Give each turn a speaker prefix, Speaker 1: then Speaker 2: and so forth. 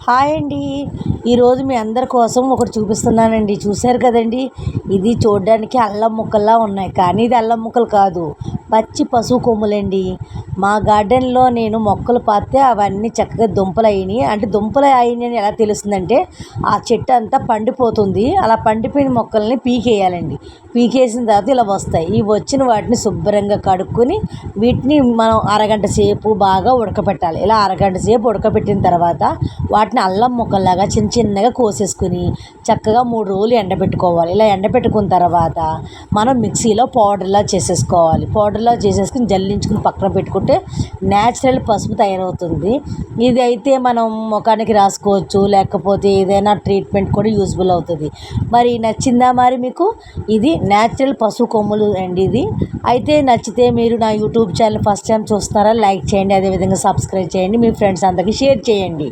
Speaker 1: Hi అండి. ఈరోజు మీ అందరి కోసం ఒకటి చూపిస్తున్నానండి. చూశారు కదండి, ఇది చూడడానికి అల్లం ముక్కల్లా ఉన్నాయి, కానీ ఇది అల్లం ముక్కలు కాదు, పచ్చి పసుపు కొమ్ములండి. మా గార్డెన్లో నేను మొక్కలు పాతే అవన్నీ చక్కగా దుంపలు అయినాయి. అంటే దుంపలు అయినాయని ఎలా తెలుస్తుందంటే, ఆ చెట్టు అంతా పండిపోతుంది. అలా పండిపోయిన మొక్కల్ని పీకేయాలండి. పీకేసిన తర్వాత ఇలా వస్తాయి. ఈ వచ్చిన వాటిని శుభ్రంగా కడుక్కొని వీటిని మనం అరగంట సేపు బాగా ఉడకబెట్టాలి. ఇలా అరగంట సేపు ఉడకబెట్టిన తర్వాత వాటిని అల్లం ముక్కల్లాగా చిన్న చిన్నగా కోసేసుకుని చక్కగా 3 రోజులు ఎండబెట్టుకోవాలి. ఇలా ఎండబెట్టుకున్న తర్వాత మనం మిక్సీలో పౌడర్లా చేసేసుకుని జల్లించుకుని పక్కన పెట్టుకుంటే న్యాచురల్ పసుపు తయారవుతుంది. ఇది అయితే మనం ముఖానికి రాసుకోవచ్చు, లేకపోతే ఏదైనా ట్రీట్మెంట్ కూడా యూజ్ఫుల్ అవుతుంది. మరి నచ్చిందా మరి మీకు? ఇది న్యాచురల్ పసుపు కొమ్ములు అండి. ఇది అయితే నచ్చితే మీరు నా యూట్యూబ్ ఛానల్ ఫస్ట్ టైం చూస్తున్నారా, లైక్ చేయండి, అదేవిధంగా సబ్స్క్రైబ్ చేయండి, మీ ఫ్రెండ్స్ అందరికీ షేర్ చేయండి.